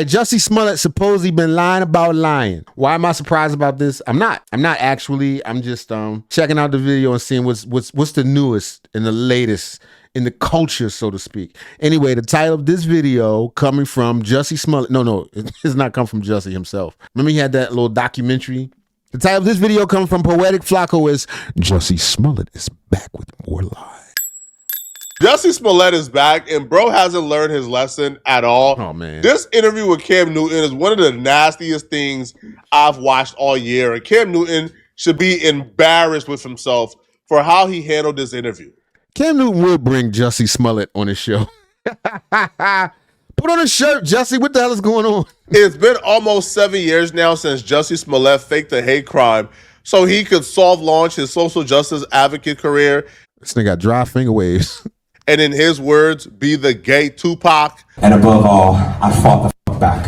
Jussie Smollett supposedly been lying about lying. Why am I surprised about this? I'm not actually. I'm just checking out the video and seeing what's the newest and the latest in the culture, so to speak. Anyway, the title of this video coming from Jussie Smollett. No, it's not come from Jussie himself. Remember he had that little documentary? The title of this video coming from Poetic Flacco is Jussie Smollett is back with more lies. Jussie Smollett is back, and bro hasn't learned his lesson at all. Oh, man. This interview with Cam Newton is one of the nastiest things I've watched all year, and Cam Newton should be embarrassed with himself for how he handled this interview. Cam Newton would bring Jussie Smollett on his show. Put on a shirt, Jussie. What the hell is going on? It's been almost 7 years now since Jussie Smollett faked a hate crime so he could soft launch his social justice advocate career. This nigga got dry finger waves. And in his words, be the gay Tupac. And above all, I fought the fuck back.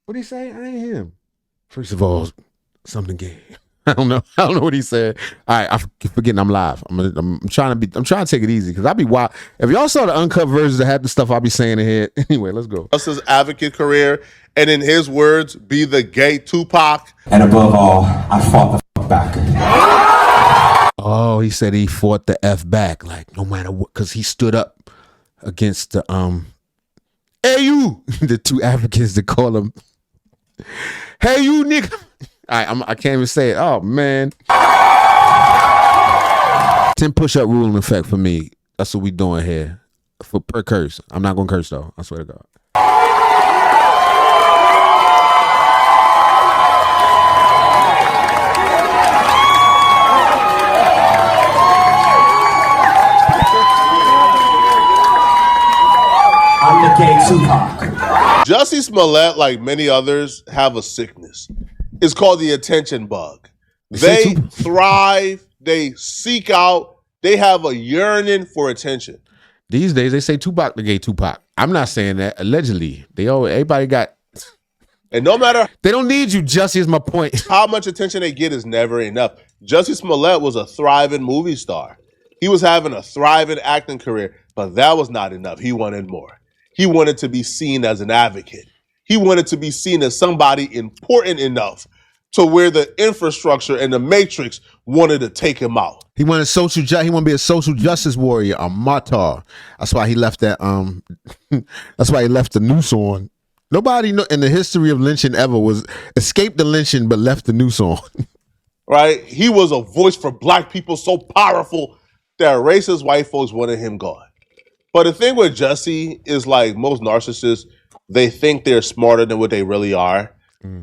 What'd he say? I ain't hear him. First of all, something gay. I don't know what he said. All right, I'm forgetting I'm live. I'm trying to take it easy because I be wild. If y'all saw the uncut versions of half the stuff I be saying in here. Anyway, let's go. Justice advocate career. And in his words, be the gay Tupac. And above all, I fought the fuck back. Oh, he said he fought the F back, like no matter what, because he stood up against the hey you, the two Africans that call him, hey you nigga. All right, I can't even say it. Oh man, 10 push-up rule in effect for me. That's what we doing here per curse. I'm not gonna curse though. I swear to God. I'm the gay Tupac. Jussie Smollett, like many others, have a sickness. It's called the attention bug. They thrive, they seek out, they have a yearning for attention. These days, they say Tupac the gay Tupac. I'm not saying that. Allegedly. Everybody got... And no matter... They don't need you, Jussie, is my point. How much attention they get is never enough. Jussie Smollett was a thriving movie star. He was having a thriving acting career, but that was not enough. He wanted more. He wanted to be seen as an advocate. He wanted to be seen as somebody important enough to where the infrastructure and the matrix wanted to take him out. He wanted he wanted to be a social justice warrior, a martyr. That's why he left that that's why he left the noose on. Nobody in the history of lynching ever was escaped the lynching but left the noose on. Right? He was a voice for black people so powerful that racist white folks wanted him gone. But the thing with Jussie is, like most narcissists, they think they're smarter than what they really are.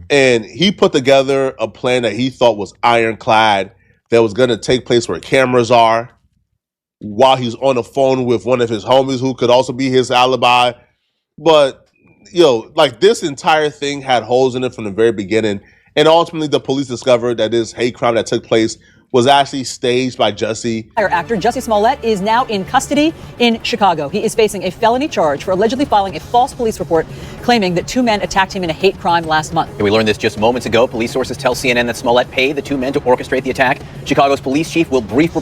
And he put together a plan that he thought was ironclad, that was going to take place where cameras are, while he's on the phone with one of his homies who could also be his alibi. But, like this entire thing had holes in it from the very beginning. And ultimately, the police discovered that this hate crime that took place was actually staged by Jussie. Actor Jussie Smollett is now in custody in Chicago. He is facing a felony charge for allegedly filing a false police report claiming that 2 men attacked him in a hate crime last month. We learned this just moments ago. Police sources tell CNN that Smollett paid the 2 men to orchestrate the attack. Chicago's police chief will brief...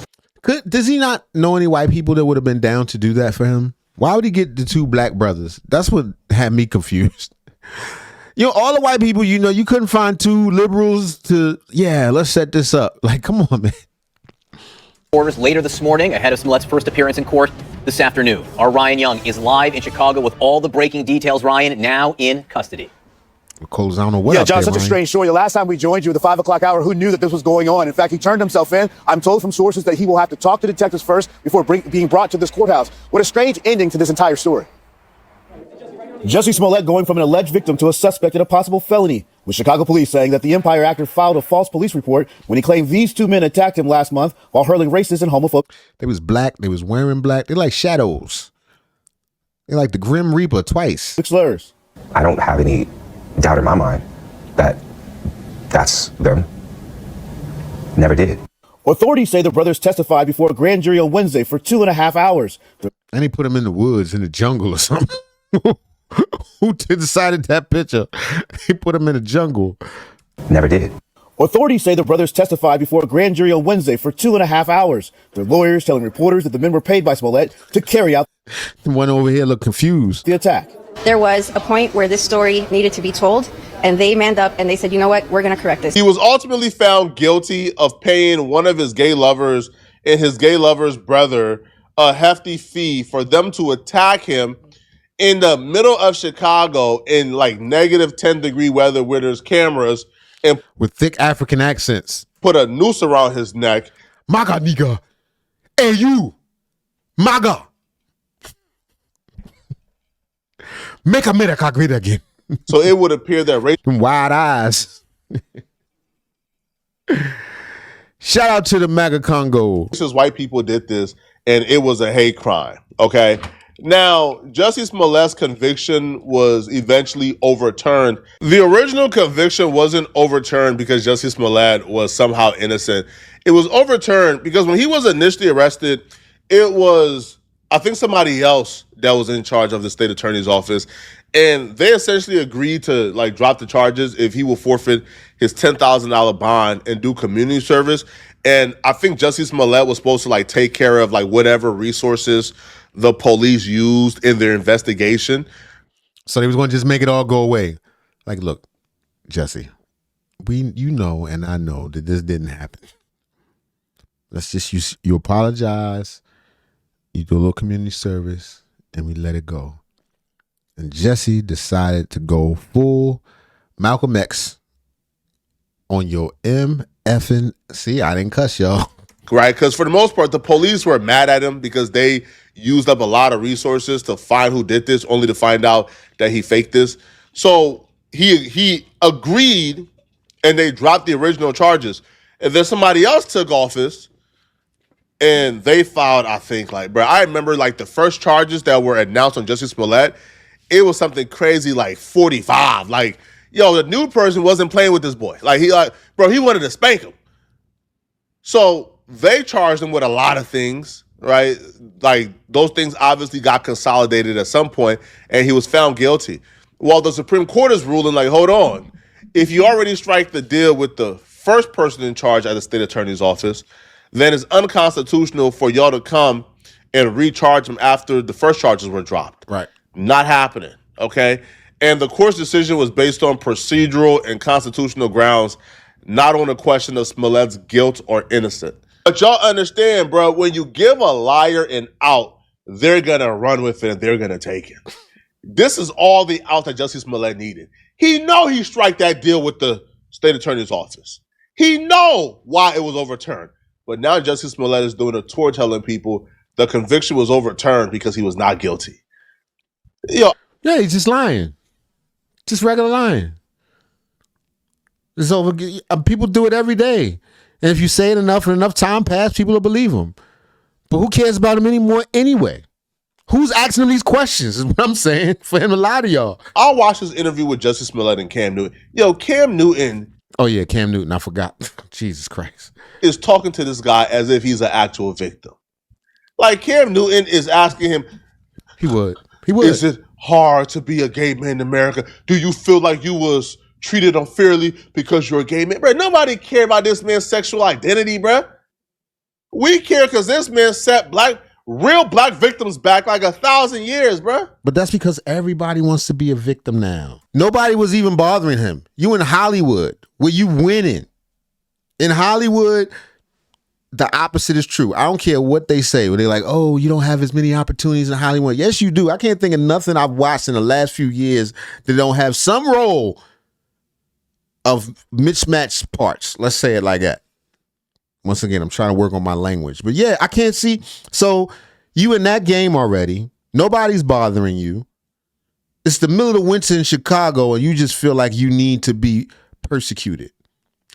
Does he not know any white people that would have been down to do that for him? Why would he get the 2 black brothers? That's what had me confused. All the white people, you couldn't find 2 liberals to, let's set this up. Like, come on, man. Orders later this morning, ahead of Smollett's first appearance in court this afternoon. Our Ryan Young is live in Chicago with all the breaking details. Ryan, now in custody. Cole's, I don't know what. Yeah, John, such a strange story. The last time we joined you at the 5 o'clock hour, who knew that this was going on? In fact, he turned himself in. I'm told from sources that he will have to talk to detectives first before being brought to this courthouse. What a strange ending to this entire story. Jussie Smollett going from an alleged victim to a suspect in a possible felony, with Chicago police saying that the Empire actor filed a false police report when he claimed these 2 men attacked him last month while hurling racist and homophobic. They was black. They was wearing black. They like shadows. They like the Grim Reaper twice. Slurs. I don't have any doubt in my mind that that's them. Never did. Authorities say the brothers testified before a grand jury on Wednesday for 2.5 hours. And he put them in the woods, in the jungle or something. Who decided that picture? He put him in the jungle. Never did. Authorities say the brothers testified before a grand jury on Wednesday for 2.5 hours. Their lawyers telling reporters that the men were paid by Smollett to carry out The one over here look confused. the attack. There was a point where this story needed to be told, and they manned up and they said, you know what, we're going to correct this. He was ultimately found guilty of paying one of his gay lovers and his gay lover's brother a hefty fee for them to attack him in the middle of Chicago in like negative 10-degree weather where there's cameras, and With thick African accents. put a noose around his neck. Maga nigga. Hey you. Maga. Make America great again. So it would appear that Them wide eyes. Shout out to the MAGA Congo. racist white people did this, and it was a hate crime. Okay. Now, Jussie Smollett's conviction was eventually overturned. The original conviction wasn't overturned because Jussie Smollett was somehow innocent. It was overturned because when he was initially arrested, it was, I think, somebody else that was in charge of the state attorney's office. And they essentially agreed to like drop the charges if he will forfeit his $10,000 bond and do community service. And I think Jussie Smollett was supposed to like take care of like whatever resources the police used in their investigation. So they was going to just make it all go away. Like, look, Jussie, you know and I know that this didn't happen. Let's just, you apologize, you do a little community service, and we let it go. And Jussie decided to go full Malcolm X on your MFing. See, I didn't cuss, y'all. Right, because for the most part, the police were mad at him because they used up a lot of resources to find who did this, only to find out that he faked this. So he agreed, and they dropped the original charges. And then somebody else took office, and they filed, I think, like, bro, I remember like the first charges that were announced on Jussie Smollett, it was something crazy like 45. Like, yo, the new person wasn't playing with this boy. Like, he wanted to spank him. So they charged him with a lot of things, right? Like, those things obviously got consolidated at some point, and he was found guilty. Well, the Supreme Court is ruling, like, hold on. If you already strike the deal with the first person in charge at the state attorney's office, then it's unconstitutional for y'all to come and recharge him after the first charges were dropped. Right. Not happening, okay? And the court's decision was based on procedural and constitutional grounds, not on a question of Smollett's guilt or innocence. But y'all understand, bro, when you give a liar an out, they're going to run with it and they're going to take it. This is all the out that Jussie Smollett needed. He know he strike that deal with the state attorney's office. He know why it was overturned. But now Jussie Smollett is doing a tour telling people the conviction was overturned because he was not guilty. Yo, Yeah, he's just lying. Just regular lying. It's over. People do it every day. And if you say it enough and enough time pass, people will believe him. But who cares about him anymore anyway? Who's asking him these questions is what I'm saying for him to lie to y'all. I'll watch this interview with Jussie Smollett and Cam Newton. Yo, Cam Newton Oh, yeah, Cam Newton. I forgot. Jesus Christ. is talking to this guy as if he's an actual victim. Like, Cam Newton is asking him, He would. He would. is it hard to be a gay man in America? Do you feel like you was treated unfairly because you're a gay man? Bro, nobody care about this man's sexual identity, bro. We care because this man set real black victims back like 1,000 years, bro. But that's because everybody wants to be a victim now. Nobody was even bothering him. You in Hollywood, where you winning. In Hollywood, the opposite is true. I don't care what they say. When they're like, oh, you don't have as many opportunities in Hollywood. Yes, you do. I can't think of nothing I've watched in the last few years that don't have some role of mismatched parts. Let's say it like that. Once again, I'm trying to work on my language. But yeah, I can't see. So you in that game already. Nobody's bothering you. It's the middle of winter in Chicago and you just feel like you need to be persecuted.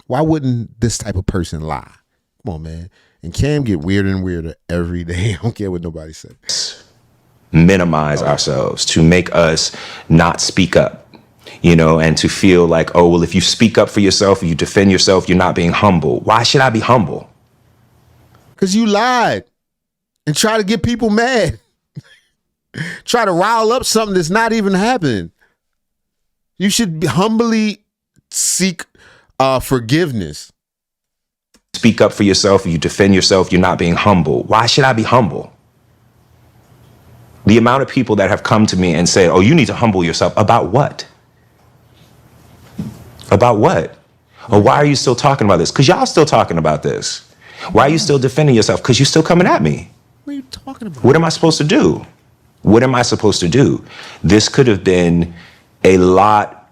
Why wouldn't this type of person lie? Come on, man. And Cam get weirder and weirder every day. I don't care what nobody says. Minimize ourselves, to make us not speak up, you know, and to feel like, oh, well, if you speak up for yourself, you defend yourself, you're not being humble. Why should I be humble? Because you lied and try to get people mad. Try to rile up something that's not even happening. You should humbly seek Forgiveness. Speak up for yourself, you defend yourself, you're not being humble. Why should I be humble? The amount of people that have come to me and said, oh, you need to humble yourself. About what? About what? Or why are you still talking about this? Because y'all still talking about this. Why are you still defending yourself? Because you're still coming at me. What are you talking about? What am I supposed to do? What am I supposed to do? This could have been a lot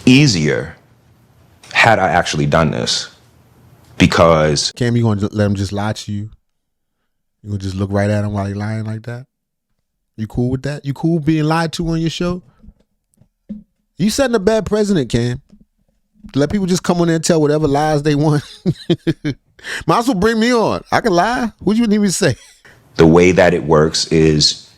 easier had I actually done this. Because Cam, you gonna let him just lie to you? You gonna just look right at him while he's lying like that? You cool with that? You cool being lied to on your show? You setting a bad precedent, Cam. Let people just come on there and tell whatever lies they want. Might as well bring me on. I can lie. What you need me to say? the way that it works is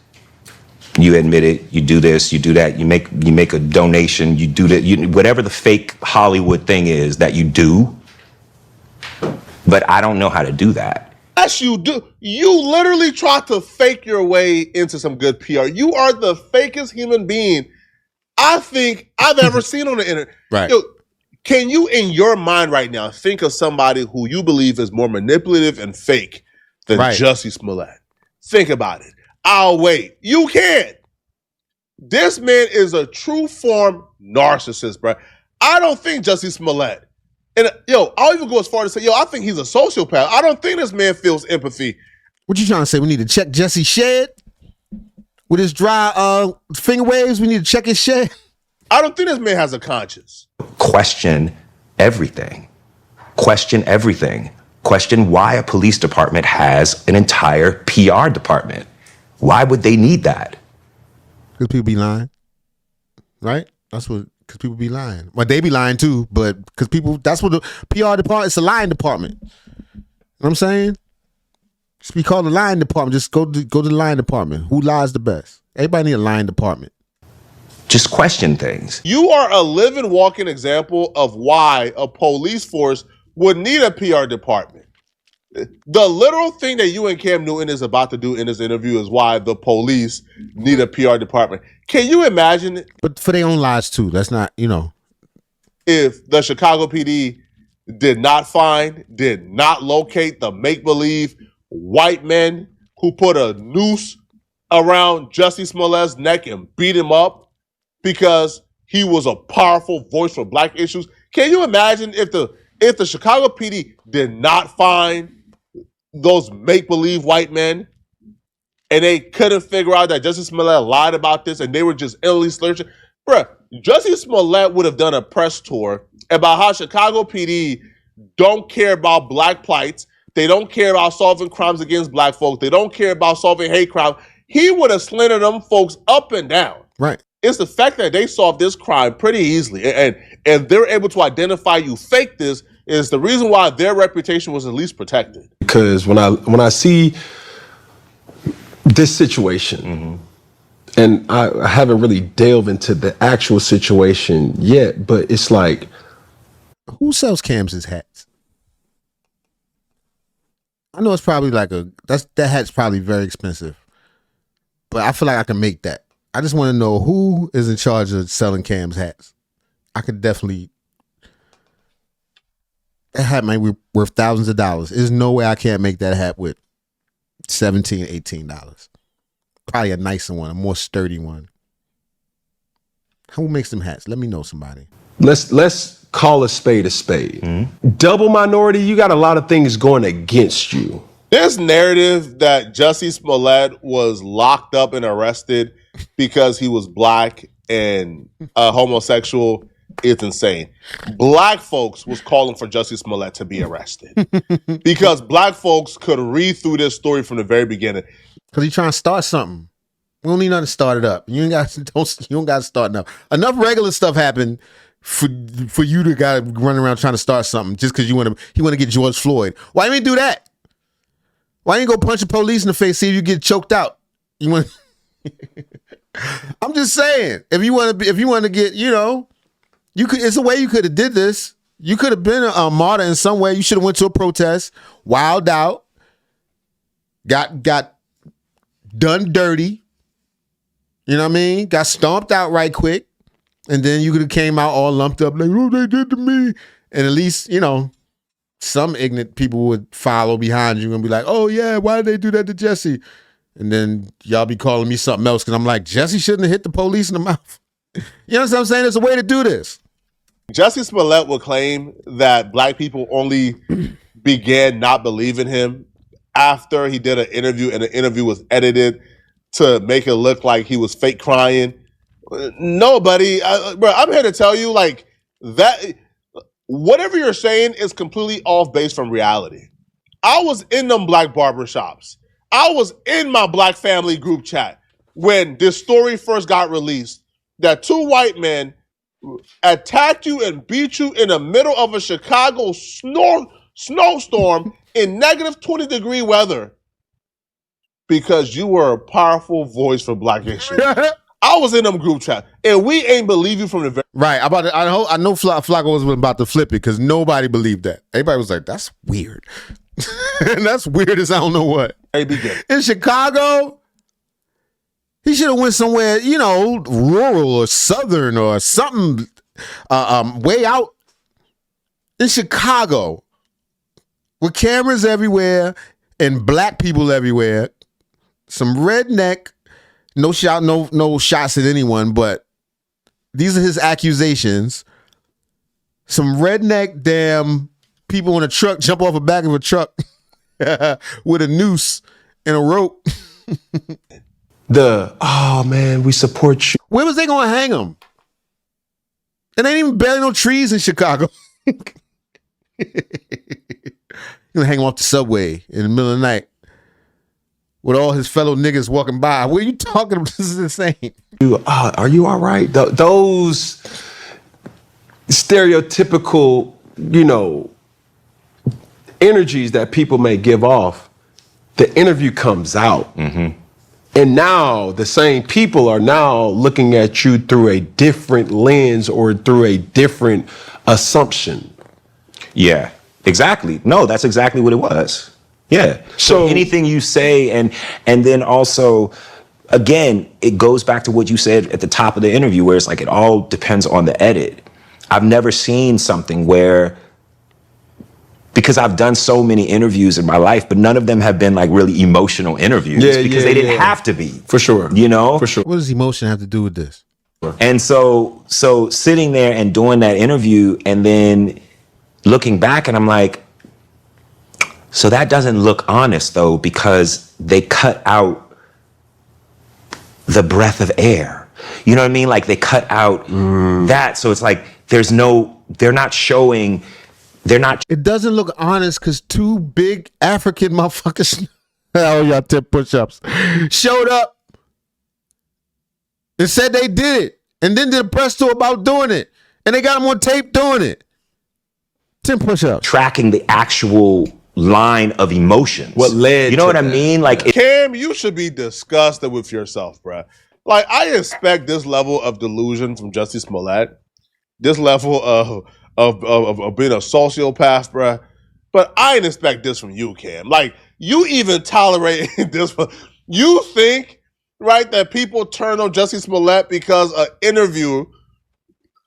you admit it, you do this, you do that, you make a donation, you do that, whatever the fake Hollywood thing is that you do. But I don't know how to do that. Yes, you do. You literally try to fake your way into some good PR. You are the fakest human being I think I've ever seen on the internet. Right. Yo, can you, in your mind right now, think of somebody who you believe is more manipulative and fake than Jussie Smollett? Think about it. I'll wait. You can't. This man is a true form narcissist, bro. I don't think Jussie Smollett, and I'll even go as far as to say, I think he's a sociopath. I don't think this man feels empathy. What you trying to say? We need to check Jussie shed with his dry finger waves. We need to check his shed. I don't think this man has a conscience. Question everything. Question everything. Question why a police department has an entire PR department. Why would they need that? Because people be lying, right? That's what. Because people be lying. Well, they be lying too, but because people, that's what the PR department. It's a lying department. You know what I'm saying? Just be called the lying department. Just go to the lying department. Who lies the best? Everybody need a lying department. Just question things. You are a living, walking example of why a police force would need a PR department. The literal thing that you and Cam Newton is about to do in this interview is why the police need a PR department. Can you imagine? But for their own lives too. That's not, if the Chicago PD did not locate the make-believe white men who put a noose around Jussie Smollett's neck and beat him up because he was a powerful voice for black issues. Can you imagine if the Chicago PD did not find those make-believe white men and they couldn't figure out that Jussie Smollett lied about this and they were just endlessly searching? Bruh, Jussie Smollett would have done a press tour about how Chicago PD don't care about black plights. They don't care about solving crimes against black folks. They don't care about solving hate crime. He would have slandered them folks up and down. Right. It's the fact that they solved this crime pretty easily and they're able to identify you fake this is the reason why their reputation was at least protected. Because when I see this situation, and I haven't really delved into the actual situation yet, but it's like, who sells Cam's hats? I know it's probably like that hat's probably very expensive, but I feel like I can make that. I just want to know who is in charge of selling Cam's hats. I could definitely. That hat might be worth thousands of dollars. There's no way I can't make that hat with $17, $18. Probably a nicer one, a more sturdy one. Who makes them hats? Let me know, somebody. Let's call a spade a spade. Double minority, you got a lot of things going against you. This narrative that Jussie Smollett was locked up and arrested because he was black and homosexual is insane. Black folks was calling for Jussie Smollett to be arrested because black folks could read through this story from the very beginning. Because he's trying to start something. We don't need nothing to start it up. You don't got to start enough. Enough regular stuff happened for you to got to run around trying to start something just because he want to get George Floyd. Why didn't he do that? Why didn't he go punch the police in the face, see if you get choked out? You want? I'm just saying, if you want to get, you could. It's a way you could have did this. You could have been a martyr in some way. You should have went to a protest, wilded out, got done dirty. You know what I mean? Got stomped out right quick, And then you could have came out all lumped up like, oh, they did to me. And at least, you know, some ignorant people would follow behind you and be like, oh, yeah, why did they do that to Jussie? And then y'all be calling me something else because I'm like, Jussie shouldn't have hit the police in the mouth. You know what I'm saying? There's a way to do this. Jussie Smollett would claim that black people only began not believing him after he did an interview, and the interview was edited to make it look like he was fake crying. No, buddy. Bro, I'm here to tell you, like, that whatever you're saying is completely off base from reality. I was in them black barbershops. I was in my black family group chat when this story first got released that two white men attacked you and beat you in the middle of a Chicago snowstorm in negative 20-degree weather because you were a powerful voice for black issues. I was in them group chat, and we ain't believe you from the very right. I know Flacco was about to flip it because nobody believed that. Everybody was like, "That's weird." And that's weird as I don't know what. In Chicago, he should have went somewhere, you know, rural or southern or something, way out in Chicago, with cameras everywhere and black people everywhere. Some redneck. No shots at anyone, but these are his accusations. Some redneck damn people in a truck jump off the back of a truck with a noose and a rope. Oh man, we support you. Where was they gonna hang him? And ain't even barely no trees in Chicago. You're gonna hang him off the subway in the middle of the night with all his fellow niggas walking by. What are you talking about? This is insane. Are you all right? Those stereotypical, you know, energies that people may give off, the interview comes out. Mm-hmm. And now the same people are now looking at you through a different lens or through a different assumption. Yeah, exactly. No, that's exactly what it was. Yeah. So anything you say, and then also, again, it goes back to what you said at the top of the interview, where it's like it all depends on the edit. I've never seen something where, because I've done so many interviews in my life, but none of them have been like really emotional interviews because they didn't have to be. For sure. You know? For sure. What does emotion have to do with this? And so sitting there and doing that interview and then looking back and I'm like, so that doesn't look honest though, because they cut out the breath of air. You know what I mean? Like they cut out that. So it's like, they're not showing, it doesn't look honest because two big African motherfuckers, oh, y'all 10 push-ups, showed up and said they did it and then did a press tour about doing it. And they got them on tape doing it. 10 push-ups. Tracking the actual line of emotions. What led you know to what I that? mean? Like Cam, you should be disgusted with yourself, bruh. Like, I expect this level of delusion from Jussie Smollett, this level of being a sociopath, bruh. But I didn't expect this from you, Cam. Like, you even tolerate this. You think, right, that people turn on Jussie Smollett because an interview,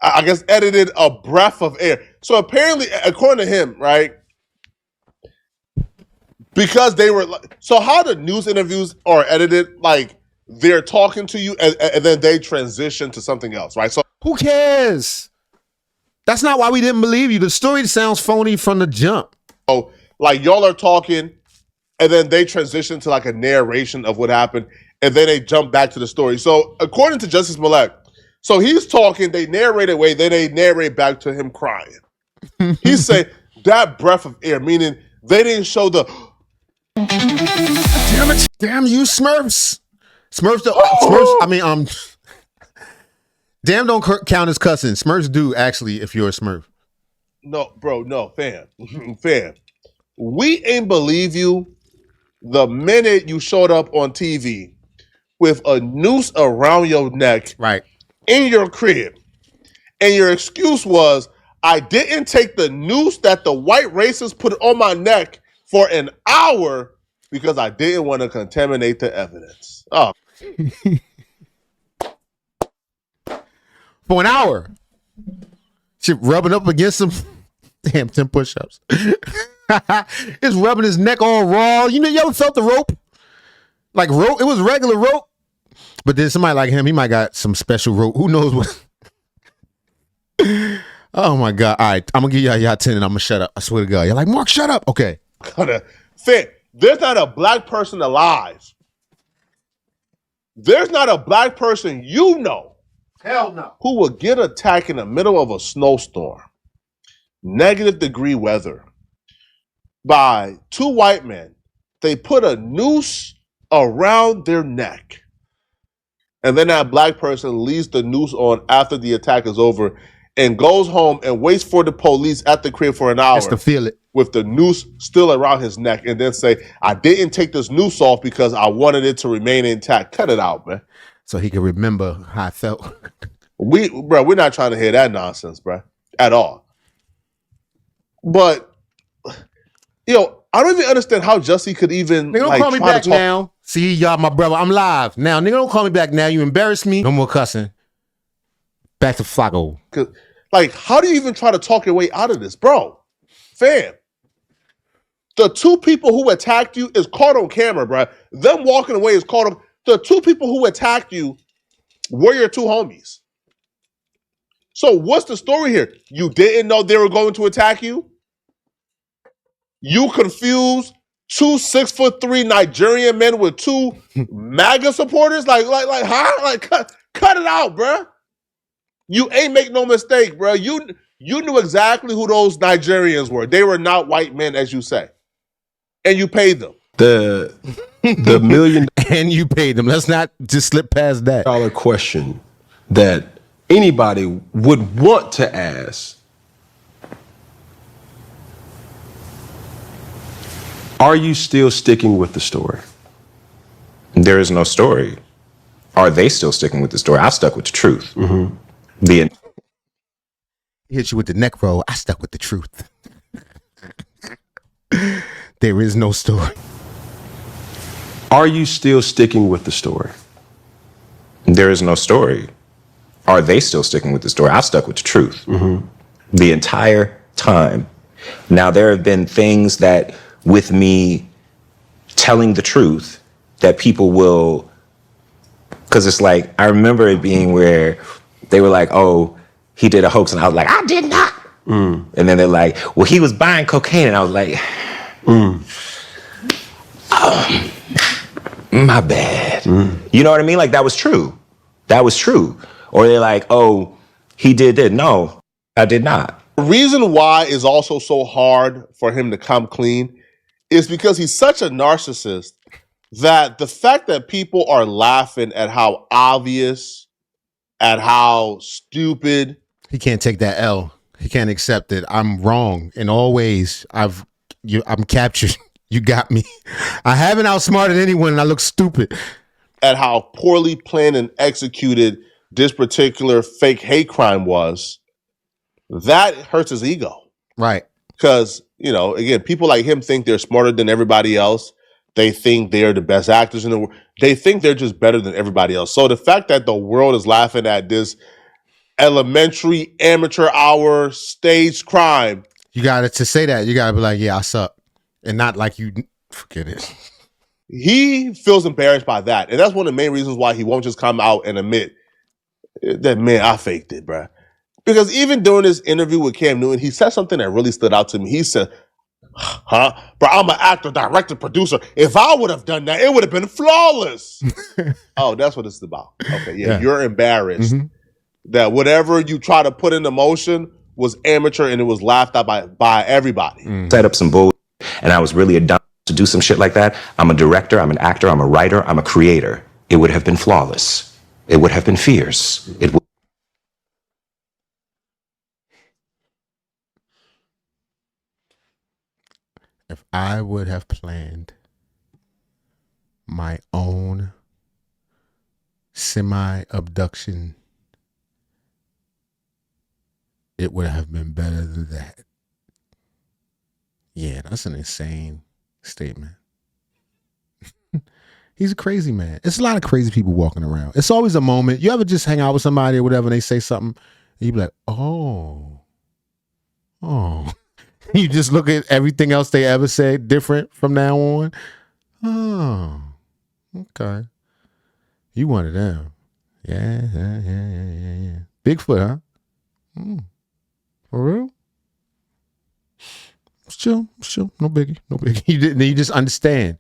I guess, edited a breath of air. So apparently, according to him, right, because they were, so how the news interviews are edited, like, they're talking to you and then they transition to something else, right? So who cares? That's not why we didn't believe you. The story sounds phony from the jump. Oh, like y'all are talking and then they transition to like a narration of what happened and then they jump back to the story. So according to Jussie Smollett, so he's talking, they narrate away, then they narrate back to him crying. He said that breath of air, meaning they didn't show the damn it, damn you Smurfs. Smurfs, damn don't count as cussing. Smurfs do actually if you're a Smurf. No, bro, no, fam. Fam. We ain't believe you the minute you showed up on TV with a noose around your neck, right, in your crib. And your excuse was, I didn't take the noose that the white racists put on my neck for an hour because I didn't want to contaminate the evidence. Oh. for an hour. Shit rubbing up against him. Damn, 10 push-ups. It's rubbing his neck all raw. You ever felt the rope? Like rope? It was regular rope. But then somebody like him, he might got some special rope. Who knows what? Oh my God. All right. I'm going to give y'all 10 and I'm going to shut up. I swear to God. You're like, Mark, shut up. Okay. There's not a black person alive. There's not a black person Hell no. who would get attacked in the middle of a snowstorm, -degree weather, by two white men. They put a noose around their neck. And then that black person leaves the noose on after the attack is over and goes home and waits for the police at the crib for an hour. Just to feel it. With the noose still around his neck, and then say, I didn't take this noose off because I wanted it to remain intact. Cut it out, man. So he could remember how I felt. We're not trying to hear that nonsense, bro, at all. But, I don't even understand how Jussie could even Nigga, don't call me back now. See, y'all, my brother, I'm live. Now, nigga, don't call me back now. You embarrassed me. No more cussing. Back to Flacco. How do you even try to talk your way out of this, bro? Fam. The two people who attacked you is caught on camera, bro. Them walking away is caught on. The two people who attacked you were your two homies. So what's the story here? You didn't know they were going to attack you? You confused 2 6'3" Nigerian men with two MAGA supporters? Huh? Cut it out, bro. You ain't make no mistake, bro. You knew exactly who those Nigerians were. They were not white men, as you say. And you paid them. The $1 million and you paid them. Let's not just slip past that. Question that anybody would want to ask. Are you still sticking with the story? There is no story. Are they still sticking with the story? I stuck with the truth. Mm-hmm. He hit you with the neck roll. I stuck with the truth. There is no story. Are you still sticking with the story? There is no story. Are they still sticking with the story? I stuck with the truth. Mm-hmm. The entire time. Now, there have been things that, with me telling the truth, that people will, because it's like, I remember it being where they were like, oh, he did a hoax. And I was like, I did not. Mm. And then they're like, well, he was buying cocaine. And I was like, my bad. Mm. You know what I mean? Like, that was true. That was true. Or they're like, oh, he did that. No, I did not. The reason why it's also so hard for him to come clean is because he's such a narcissist that the fact that people are laughing at how obvious, at how stupid. He can't take that L. He can't accept it. I'm wrong in all ways. I'm captured. You got me. I haven't outsmarted anyone and I look stupid. At how poorly planned and executed this particular fake hate crime was, that hurts his ego. Right. Because, again, people like him think they're smarter than everybody else. They think they're the best actors in the world. They think they're just better than everybody else. So the fact that the world is laughing at this elementary amateur hour staged crime. You got to say that. You got to be like, yeah, I suck. And not like you, forget it. He feels embarrassed by that. And that's one of the main reasons why he won't just come out and admit that, man, I faked it, bro. Because even during this interview with Cam Newton, he said something that really stood out to me. He said, bro, I'm an actor, director, producer. If I would have done that, it would have been flawless. Oh, that's what it's about. Okay, yeah. You're embarrassed that whatever you try to put into motion was amateur and it was laughed at by everybody. Set up some bull, and I was really a dumb to do some shit like that. I'm a director, I'm an actor, I'm a writer, I'm a creator. It would have been flawless. It would have been fierce. It would. If I would have planned my own semi-abduction, it would have been better than that. Yeah, that's an insane statement. He's a crazy man. It's a lot of crazy people walking around. It's always a moment. You ever just hang out with somebody or whatever and they say something and you be like, oh. You just look at everything else they ever said different from now on. Oh, okay. You one of them. Yeah. Bigfoot, huh? For real? Chill. No biggie. You just understand.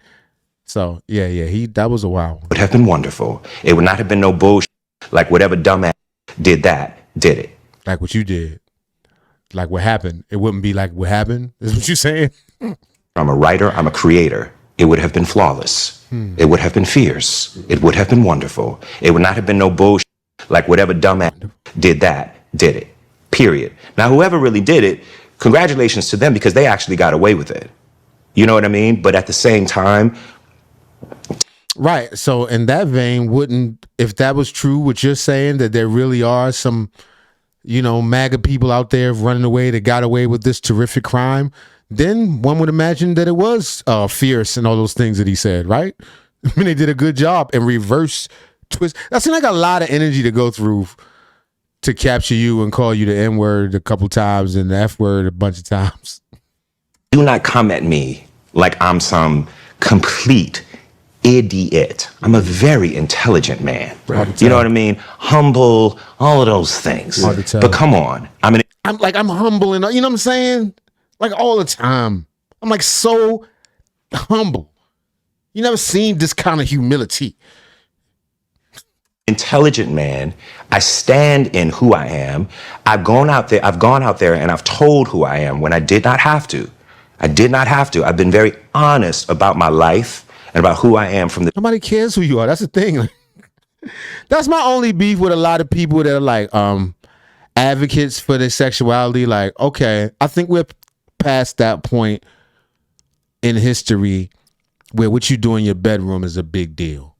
So yeah. That was a wild one. Would have been wonderful. It would not have been no bullshit. Like whatever dumbass did it. Like what you did. Like what happened. It wouldn't be like what happened. Is what you saying? I'm a writer. I'm a creator. It would have been flawless. It would have been fierce. It would have been wonderful. It would not have been no bullshit. Like whatever dumbass did it. Period. Now, whoever really did it, congratulations to them because they actually got away with it. You know what I mean? But at the same time. Right. So in that vein, if that was true, what you're saying, that there really are some, MAGA people out there running away that got away with this terrific crime, then one would imagine that it was fierce and all those things that he said, right? I mean, they did a good job and reverse twist. That seemed like a lot of energy to go through to capture you and call you the N-word a couple times and the F-word a bunch of times. Do not come at me like I'm some complete idiot. I'm a very intelligent man. You know what I mean? Humble, all of those things. But come on. I'm humble and you know what I'm saying? Like all the time. I'm like so humble. You never seen this kind of humility. Intelligent man. I stand in who I am. I've gone out there and I've told who I am when I did not have to. I've been very honest about my life and about who I am from the. Nobody cares who you are. That's the thing. That's my only beef with a lot of people that are like advocates for their sexuality. Like, okay, I think we're past that point in history where what you do in your bedroom is a big deal.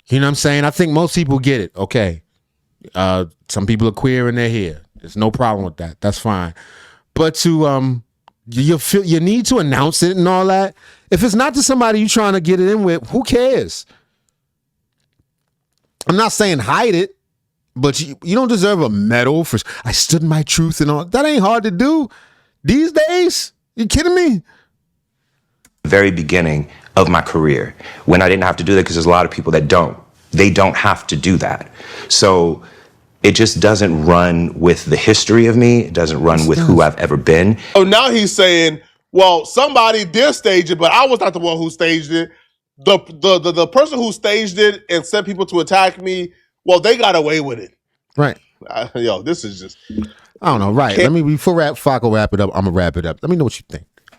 You know what I'm saying? I think most people get it. Okay. Some people are queer and they're here. There's no problem with that. That's fine. But to you need to announce it and all that. If it's not to somebody you're trying to get it in with, who cares? I'm not saying hide it, but you don't deserve a medal for I stood in my truth and all. That ain't hard to do these days. You kidding me? Very beginning of my career when I didn't have to do that because there's a lot of people that don't. They don't have to do that. So it just doesn't run with the history of me. It doesn't run with who I've ever been. So now he's saying, well, somebody did stage it, but I was not the one who staged it. The person who staged it and sent people to attack me, well, they got away with it. Right. This is just. I don't know. Right. Before Falco wrap it up, I'm going to wrap it up. Let me know what you think.